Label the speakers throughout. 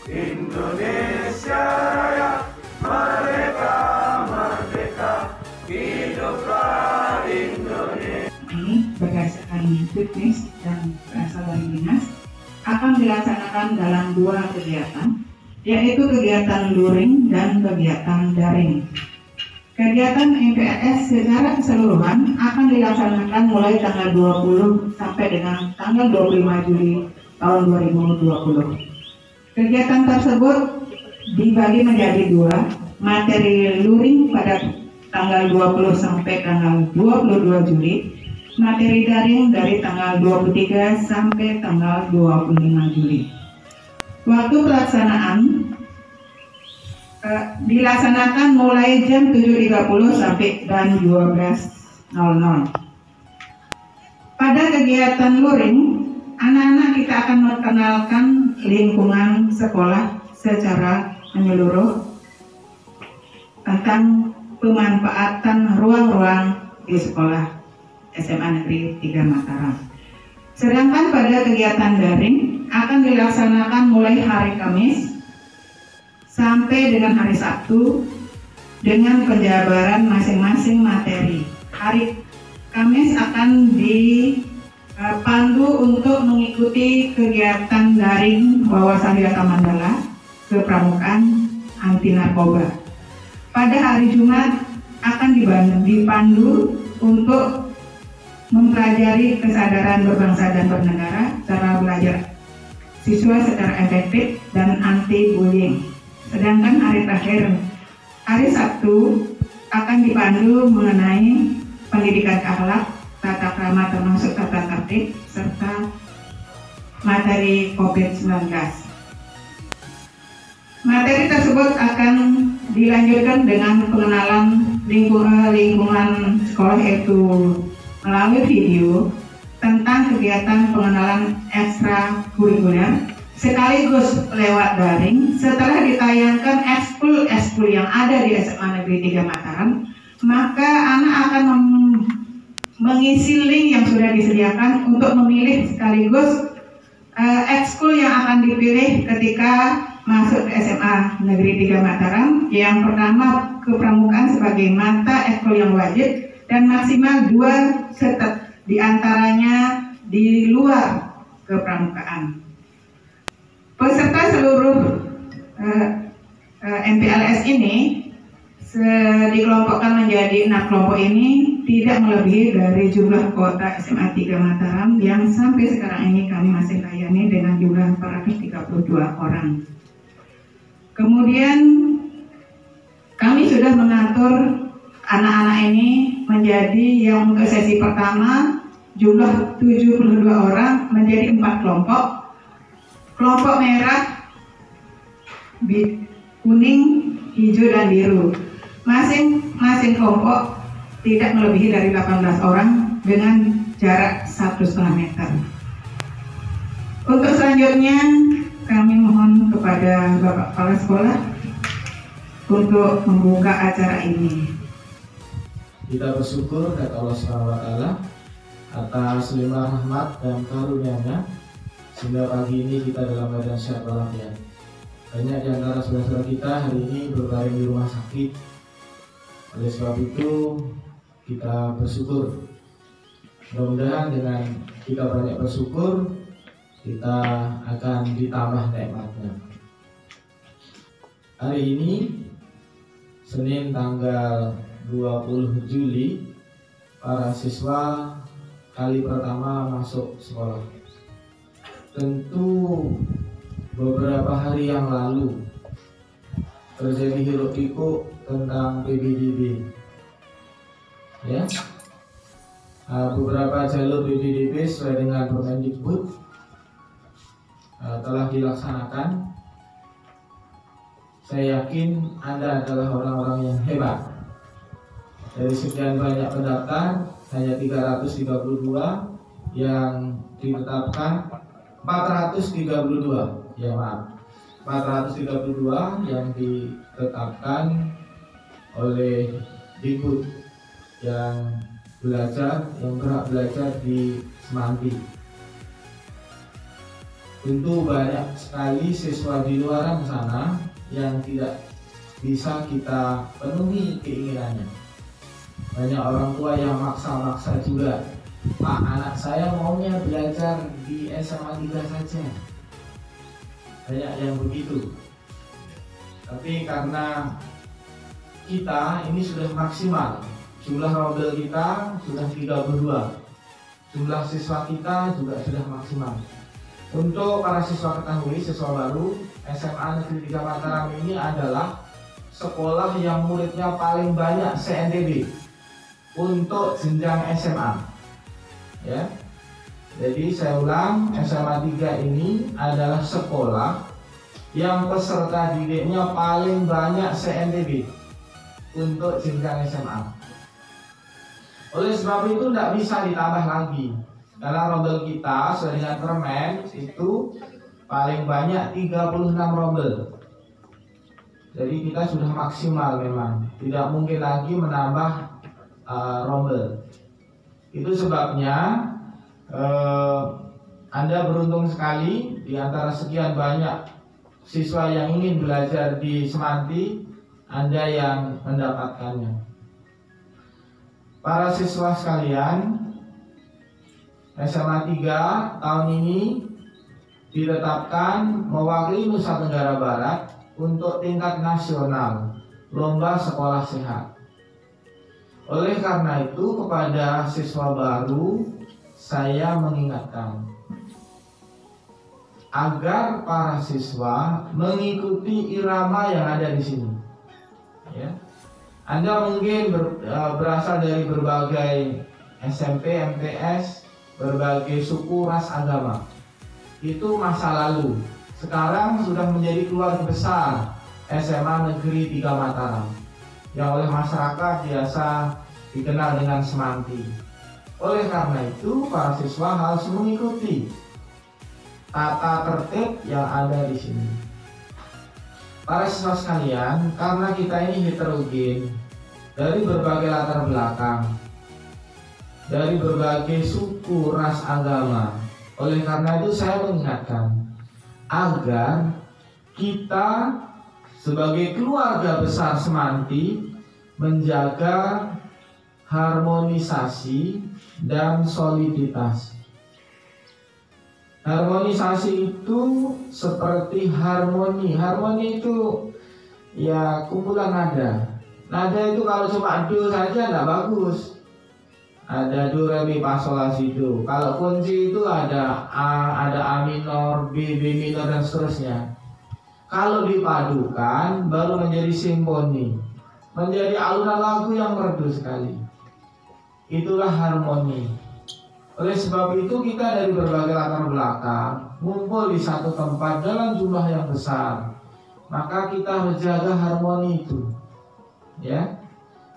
Speaker 1: Indonesia Raya, merdeka, merdeka, hiduplah Indonesia.
Speaker 2: Ini berdasarkan teknis dan berasal dari dinas akan dilaksanakan dalam 2 kegiatan, yaitu kegiatan luring dan kegiatan daring. Kegiatan MPLS secara keseluruhan akan dilaksanakan mulai tanggal 20 sampai dengan tanggal 25 Juli tahun 2020. Kegiatan tersebut dibagi menjadi 2, materi luring pada tanggal 20 sampai tanggal 22 Juli, materi daring dari tanggal 23 sampai tanggal 25 Juli. Waktu pelaksanaan dilaksanakan mulai jam 7.30 sampai dan 12.00. Pada kegiatan luring, anak-anak kita akan memperkenalkan lingkungan sekolah secara menyeluruh tentang pemanfaatan ruang-ruang di sekolah SMA Negeri 3 Mataram. Sedangkan pada kegiatan daring akan dilaksanakan mulai hari Kamis sampai dengan hari Sabtu dengan penjabaran masing-masing materi. Hari Kamis akan dipandu untuk mengikuti kegiatan daring wawasan data mandala, kepramukaan, anti narkoba. Pada hari Jumat akan dipandu untuk mempelajari kesadaran berbangsa dan bernegara, cara belajar siswa secara efektif dan anti bullying. Sedangkan hari terakhir, hari Sabtu, akan dipandu mengenai pendidikan akhlak, tata krama termasuk tata tertib, serta materi COVID-19. Materi tersebut akan dilanjutkan dengan pengenalan lingkungan sekolah, yaitu melalui video tentang kegiatan pengenalan ekstrakurikuler sekaligus lewat daring. Setelah ditayangkan ekskul yang ada di SMA Negeri 3 Mataram, maka anak akan mengisi link yang sudah disediakan untuk memilih sekaligus ekskul yang akan dipilih ketika masuk ke SMA Negeri 3 Mataram. Yang pertama, kepramukaan sebagai mata ekskul yang wajib dan maksimal 2 setet, diantaranya di luar kepramukaan. Peserta seluruh MPLS ini dikelompokkan menjadi 6 kelompok ini, tidak melebihi dari jumlah kuota SMA 3 Mataram yang sampai sekarang ini kami masih layani dengan jumlah 432 orang. Kemudian kami sudah mengatur anak-anak ini menjadi yang untuk sesi pertama jumlah 72 orang menjadi 4 kelompok. Kelompok merah, kuning, hijau, dan biru. Masing-masing kelompok tidak melebihi dari 18 orang dengan jarak 1,5 meter. Untuk selanjutnya kami mohon kepada Bapak Kepala Sekolah untuk membuka acara ini.
Speaker 3: Kita bersyukur kepada Allah SWT atas limpah rahmat dan karunia-Nya sehingga pagi ini kita dalam keadaan sehat walafiat. Banyak di antara saudara-saudara kita hari ini berbaring di rumah sakit. Oleh sebab itu kita bersyukur. Mudah-mudahan dengan kita banyak bersyukur, kita akan ditambah nikmatnya. Hari ini Senin tanggal 20 Juli, para siswa kali pertama masuk sekolah. Tentu beberapa hari yang lalu terjadi hiruk-pikuk tentang PPDB. Ya, beberapa jalur PPDB sesuai dengan Permendikbud telah dilaksanakan. Saya yakin Anda adalah orang-orang yang hebat. Dari sekian banyak pendaftar, hanya 332 yang ditetapkan, 432 yang ditetapkan oleh Dikbud yang berhak belajar di Semanti. Tentu banyak sekali siswa di luar sana yang tidak bisa kita penuhi keinginannya. Banyak orang tua yang maksa-maksa juga. Pak, anak saya maunya belajar di SMA 3 saja. Banyak yang begitu. Tapi karena kita ini sudah maksimal, jumlah rombel kita sudah 32, jumlah siswa kita juga sudah maksimal. Untuk para siswa ketahui, siswa baru, SMA Negeri 3 Mataram ini adalah sekolah yang muridnya paling banyak se-NTB untuk jenjang SMA. Ya. Jadi saya ulang, SMA 3 ini adalah sekolah yang peserta didiknya paling banyak se-NTB untuk jenjang SMA. Oleh sebab itu tidak bisa ditambah lagi. Karena rombel kita sesuai dengan permen itu paling banyak 36 rombel. Jadi kita sudah maksimal memang, tidak mungkin lagi menambah rombel. Itu sebabnya Anda beruntung sekali di antara sekian banyak siswa yang ingin belajar di Semanti, Anda yang mendapatkannya. Para siswa sekalian, SMA 3 tahun ini ditetapkan mewakili Nusa Tenggara Barat untuk tingkat nasional lomba sekolah sehat. Oleh karena itu kepada siswa baru saya mengingatkan agar para siswa mengikuti irama yang ada di sini. Ya. Anda mungkin berasal dari berbagai SMP, MTS, berbagai suku, ras, agama. Itu masa lalu. Sekarang sudah menjadi keluarga besar SMA Negeri 3 Mataram yang oleh masyarakat biasa dikenal dengan Semanti. Oleh karena itu, para siswa harus mengikuti tata tertib yang ada di sini. Para siswa sekalian, karena kita ini heterogen dari berbagai latar belakang, dari berbagai suku, ras, agama. Oleh karena itu saya mengingatkan agar kita sebagai keluarga besar Semanti menjaga harmonisasi dan soliditas. Harmonisasi itu seperti harmoni. Harmoni itu ya kumpulan nada. Nada itu kalau cuma do saja tidak bagus. Ada do, re, mi, fa, sol, la, si, do. Kalau kunci itu ada A minor, B minor dan seterusnya. Kalau dipadukan baru menjadi simfoni, menjadi alunan lagu yang merdu sekali. Itulah harmoni. Oleh sebab itu kita dari berbagai latar belakang ngumpul di satu tempat dalam jumlah yang besar. Maka kita harus jaga harmoni itu. Ya.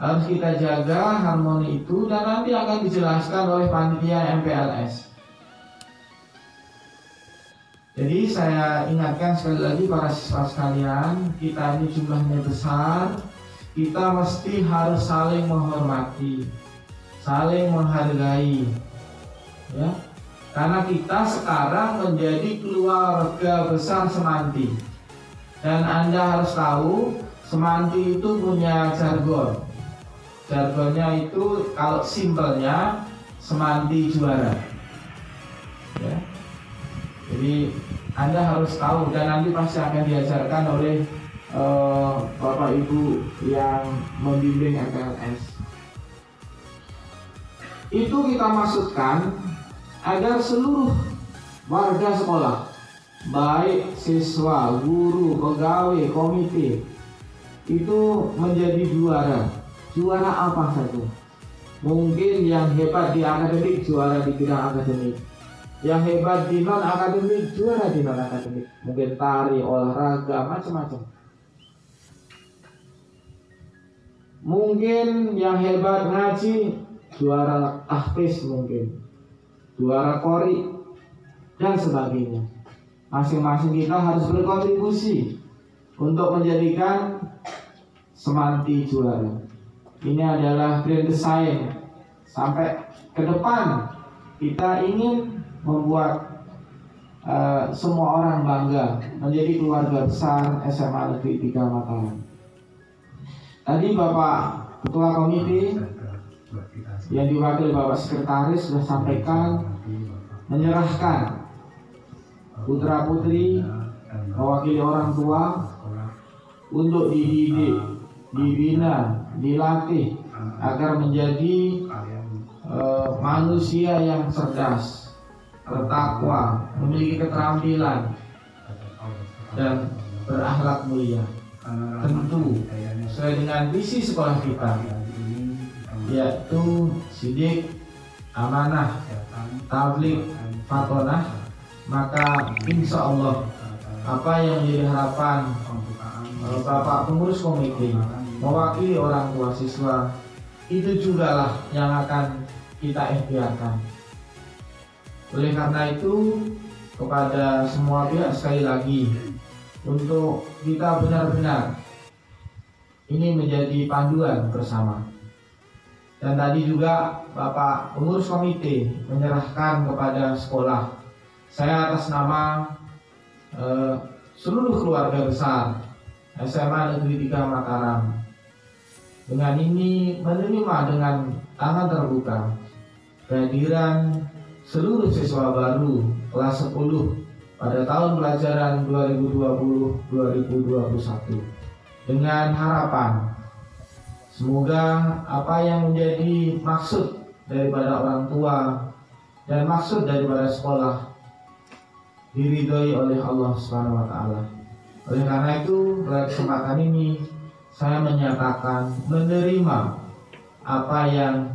Speaker 3: Harus kita jaga harmoni itu dan nanti akan dijelaskan oleh panitia MPLS. Jadi saya ingatkan sekali lagi para siswa sekalian, kita ini jumlahnya besar, kita mesti harus saling menghormati, saling menghargai, ya. Karena kita sekarang menjadi keluarga besar Semanti. Dan Anda harus tahu, Semanti itu punya jargon. Jargonnya itu kalau simpelnya Semanti juara, ya. Jadi Anda harus tahu, dan nanti pasti akan diajarkan oleh Bapak Ibu yang membimbing MPLS. Itu kita maksudkan agar seluruh warga sekolah, baik siswa, guru, pegawai, komite, itu menjadi juara. Juara apa saja? Mungkin yang hebat di akademik, juara di bidang akademik. Yang hebat di non akademik, juara di non akademik. Mungkin tari, olahraga, macam-macam. Mungkin yang hebat ngaji, juara tahfiz, mungkin juara qori, dan sebagainya. Masing-masing kita harus berkontribusi untuk menjadikan Semanti juara. Ini adalah grand design sampai ke depan. Kita ingin membuat semua orang bangga menjadi keluarga besar SMA Negeri 3 Mataram. Tadi Bapak Ketua Komite yang diwakili Bapak Sekretaris sudah sampaikan, menyerahkan putra putri mewakili orang tua untuk dididik, dibina, dilatih agar menjadi manusia yang cerdas, bertakwa, memiliki keterampilan, dan berakhlak mulia. Tentu sesuai dengan visi sekolah kita, yaitu sidik, amanah, tabligh, fatonah. Maka insya Allah apa yang menjadi harapan Bapak pengurus komite mewakili orang tua siswa, itu jugalah yang akan kita ikhtiarkan. Oleh karena itu, kepada semua pihak sekali lagi, untuk kita benar-benar ini menjadi panduan bersama. Dan tadi juga Bapak pengurus komite menyerahkan kepada sekolah. Saya atas nama seluruh keluarga besar SMA Negeri 3 Mataram, dengan ini menerima dengan tangan terbuka kehadiran seluruh siswa baru kelas 10 pada tahun pelajaran 2020-2021, dengan harapan semoga apa yang menjadi maksud daripada orang tua dan maksud daripada sekolah diridhoi oleh Allah Subhanahu wa taala. Oleh karena itu, pada kesempatan ini saya menyatakan menerima apa yang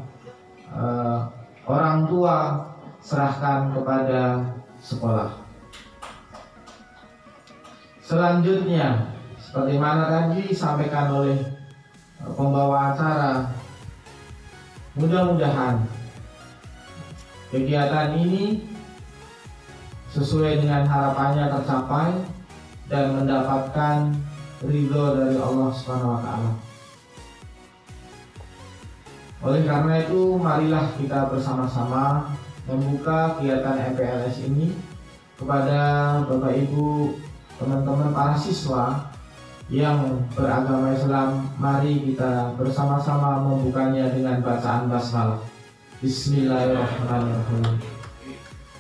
Speaker 3: orang tua serahkan kepada sekolah. Selanjutnya, seperti mana tadi disampaikan oleh pembawa acara, mudah-mudahan kegiatan ini sesuai dengan harapannya tercapai dan mendapatkan ridho dari Allah Subhanahu wa taala. Oleh karena itu, marilah kita bersama-sama membuka kegiatan MPLS ini kepada Bapak Ibu, teman-teman para siswa yang beragama Islam. Mari kita bersama-sama membukanya dengan bacaan basmalah. Bismillahirrahmanirrahim.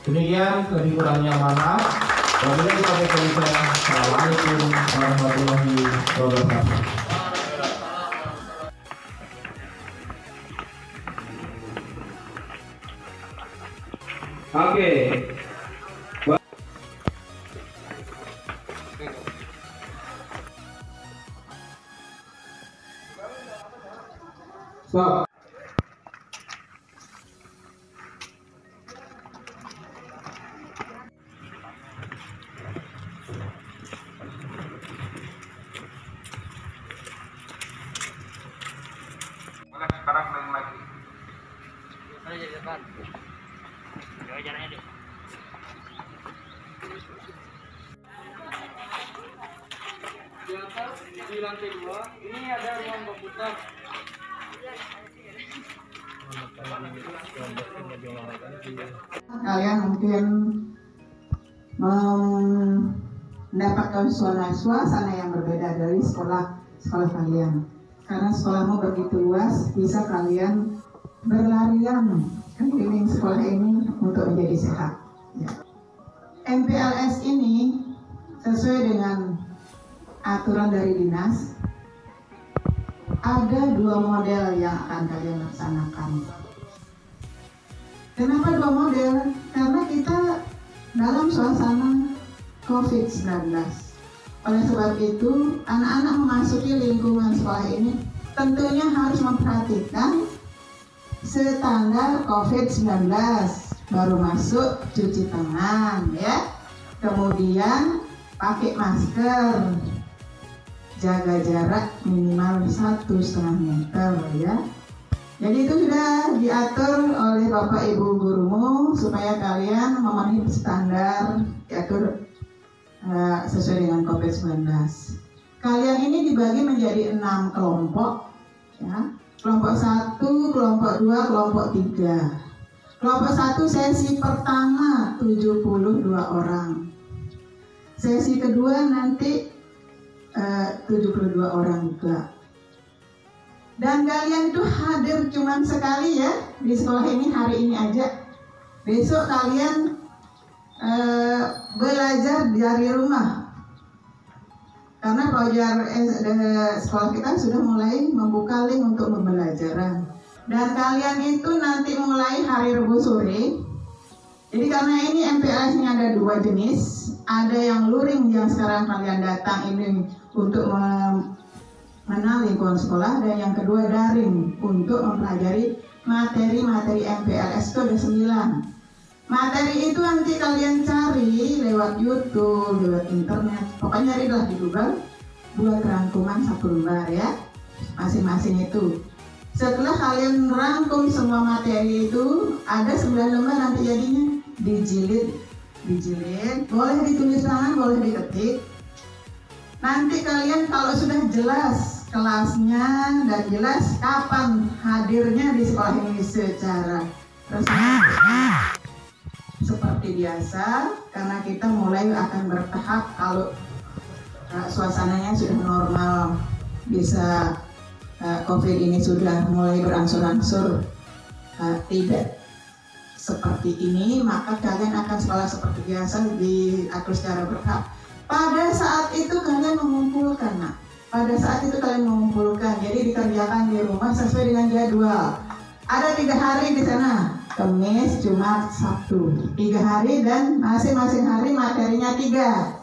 Speaker 3: Demikian, lebih kurangnya mohon maaf. Wabillahi taufiq wal hidayah. Assalamualaikum warahmatullahi wabarakatuh. Oke. Stop.
Speaker 1: Boleh sekarang main lagi.
Speaker 4: Mana jadi depan? Jaga jaraknya deh.
Speaker 5: Di atas di lantai 2 ini ada ruang komputer.
Speaker 2: Kalian mungkin mendapatkan suasana yang berbeda dari sekolah kalian. Karena sekolahmu begitu luas, bisa kalian berlarian keliling sekolah ini untuk menjadi sehat. Ya. MPLS ini sesuai dengan aturan dari dinas, ada 2 model yang akan kalian laksanakan. Kenapa 2 model? Karena kita dalam suasana COVID-19. Oleh sebab itu, anak-anak memasuki lingkungan sekolah ini tentunya harus memperhatikan standar COVID-19. Baru masuk cuci tangan, ya. Kemudian pakai masker, jaga jarak minimal 1,5 meter, ya. Jadi itu sudah diatur oleh Bapak Ibu gurumu supaya kalian memenuhi standar diatur sesuai dengan COVID-19. Kalian ini dibagi menjadi 6 kelompok, ya. Kelompok 1, kelompok 2, kelompok 3. Kelompok 1 sesi pertama 72 orang. Sesi kedua nanti 72 orang juga. Dan kalian itu hadir cuma sekali ya di sekolah ini hari ini aja. Besok kalian belajar dari rumah. Karena pelajar sekolah kita sudah mulai membuka link untuk pembelajaran. Dan kalian itu nanti mulai hari Rabu sore. Jadi karena ini MPLS-nya ada 2 jenis. Ada yang luring yang sekarang kalian datang ini untuk mengenal lingkungan sekolah. Dan yang kedua daring untuk mempelajari materi-materi MPLS itu ada 9. Materi itu nanti kalian cari lewat YouTube, lewat internet. Pokoknya carilah di Google, buat rangkuman 1 lembar ya. Masing-masing itu. Setelah kalian rangkum semua materi itu, ada 9 lembar nanti jadinya dijilid, boleh ditulis tangan, boleh diketik. Nanti kalian kalau sudah jelas kelasnya dan jelas kapan hadirnya di sekolah ini secara resmi, seperti biasa, karena kita mulai akan bertahap kalau suasananya sudah normal, bisa COVID ini sudah mulai berangsur-angsur tidak seperti ini, maka kalian akan sekolah seperti biasa diatur secara bertahap. Pada saat itu kalian mengumpulkan, jadi dikerjakan di rumah sesuai dengan jadwal. Ada 3 hari di sana, Kamis, Jumat, Sabtu, 3 hari dan masing-masing hari materinya 3.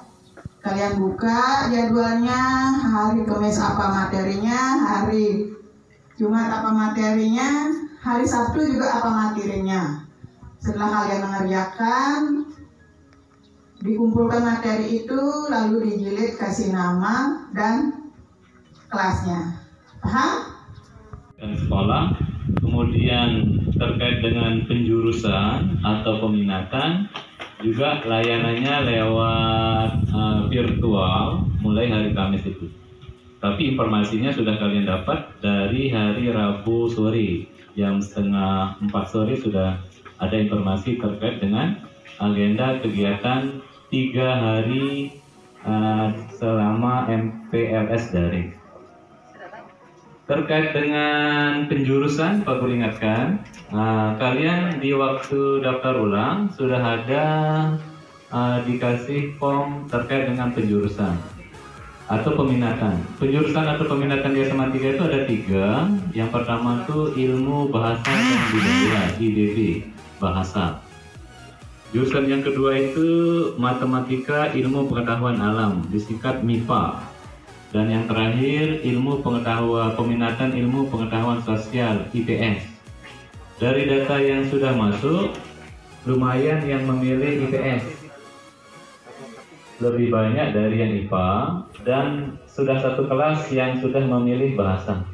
Speaker 2: Kalian buka jadwalnya, hari Kamis apa materinya, hari Jumat apa materinya, hari Sabtu juga apa materinya. Setelah kalian mengerjakan, dikumpulkan materi itu, lalu dijilid, kasih nama dan kelasnya. Paham?
Speaker 6: Dan sekolah, kemudian terkait dengan penjurusan atau peminatan, juga layanannya lewat virtual mulai hari Kamis itu. Tapi informasinya sudah kalian dapat dari hari Rabu sore, jam 3:30 sore sudah ada informasi terkait dengan agenda kegiatan 3 hari selama MPLS daring. Terkait dengan penjurusan, Pak Guru ingatkan, kalian di waktu daftar ulang sudah ada dikasih form terkait dengan penjurusan atau peminatan. Penjurusan atau peminatan di SMA 3 itu ada 3. Yang pertama itu ilmu bahasa dan budaya, IDB, bahasa. Jurusan yang kedua itu matematika, ilmu pengetahuan alam, disingkat MIPA. Dan yang terakhir ilmu pengetahuan, peminatan ilmu pengetahuan sosial, IPS. Dari data yang sudah masuk, lumayan yang memilih IPS. Lebih banyak dari yang IPA, dan sudah 1 kelas yang sudah memilih bahasa.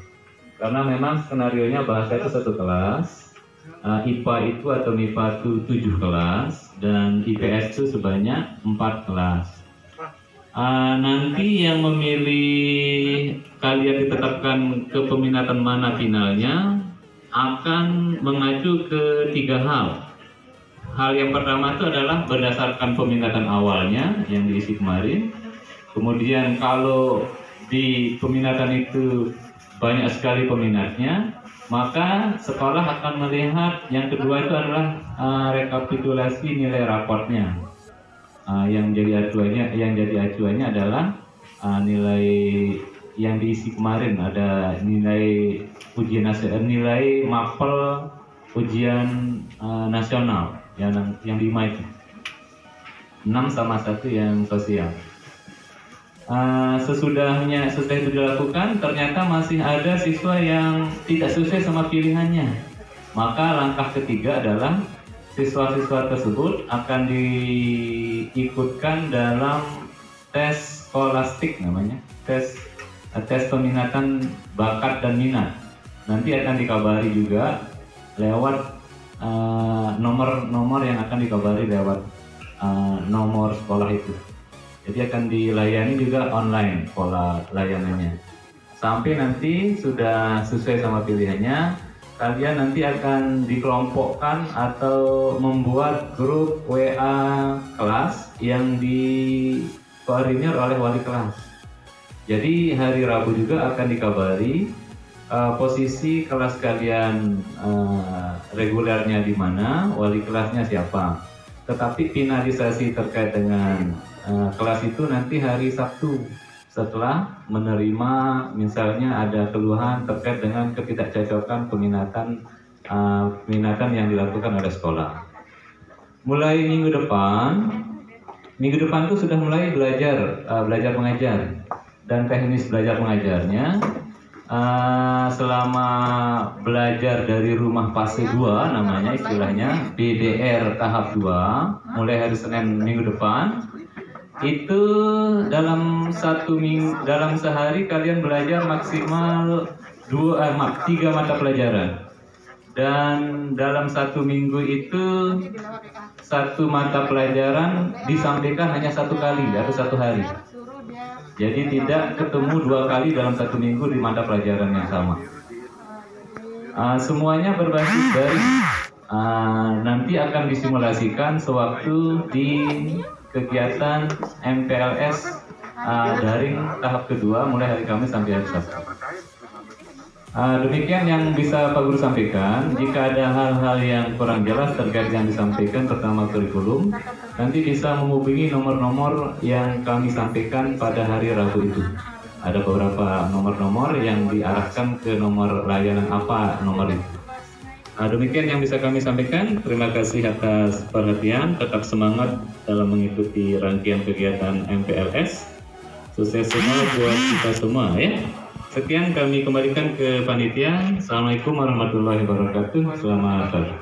Speaker 6: Karena memang skenarionya bahasa itu 1 kelas, IPA itu atau MIPA itu 7 kelas, dan IPS itu sebanyak 4 kelas. Nanti yang memilih kalian ditetapkan ke peminatan mana finalnya akan mengacu ke 3 hal. Hal yang pertama itu adalah berdasarkan peminatan awalnya yang diisi kemarin. Kemudian kalau di peminatan itu banyak sekali peminatnya, maka sekolah akan melihat yang kedua itu adalah rekapitulasi nilai raportnya. Yang jadi acuannya adalah nilai yang diisi kemarin, ada nilai ujian nasional, nilai mapel ujian nasional yang 5 itu 6 sama 1 yang sosial. Sesudah itu dilakukan, ternyata masih ada siswa yang tidak sesuai sama pilihannya. Maka langkah ketiga adalah siswa-siswa tersebut akan diikutkan dalam tes skolastik, namanya tes peminatan bakat dan minat. Nanti akan dikabari juga lewat nomor yang akan dikabari lewat nomor sekolah itu. Jadi akan dilayani juga online pola layanannya. Sampai nanti sudah sesuai sama pilihannya, kalian nanti akan dikelompokkan atau membuat grup WA kelas yang dikoordinir oleh wali kelas. Jadi hari Rabu juga akan dikabari posisi kelas kalian regulernya di mana, wali kelasnya siapa. Tetapi finalisasi terkait dengan kelas itu nanti hari Sabtu setelah menerima misalnya ada keluhan terkait dengan ketidakcocokan peminatan yang dilakukan oleh sekolah. Mulai minggu depan itu sudah mulai belajar mengajar dan teknis belajar mengajarnya. Selama belajar dari rumah fase 2 namanya istilahnya BDR tahap 2 mulai hari Senin minggu depan itu dalam sehari kalian belajar maksimal 3 mata pelajaran, dan dalam 1 minggu itu 1 mata pelajaran disampaikan hanya 1 kali atau 1 hari. Jadi tidak ketemu 2 kali dalam 1 minggu di mata pelajaran yang sama. Semuanya berbasis daring. Nanti akan disimulasikan sewaktu di kegiatan MPLS daring tahap kedua mulai hari Kamis sampai hari Sabtu. Demikian yang bisa Pak Guru sampaikan. Jika ada hal-hal yang kurang jelas terkait yang disampaikan pertama kurikulum, nanti bisa menghubungi nomor-nomor yang kami sampaikan pada hari Rabu itu. Ada beberapa nomor-nomor yang diarahkan ke nomor layanan apa nomor itu. Demikian yang bisa kami sampaikan. Terima kasih atas perhatian. Tetap semangat dalam mengikuti rangkaian kegiatan MPLS. Sukses semua buat kita semua ya. Sekian kami kembalikan ke panitia. Assalamualaikum warahmatullahi wabarakatuh. Selamat pagi.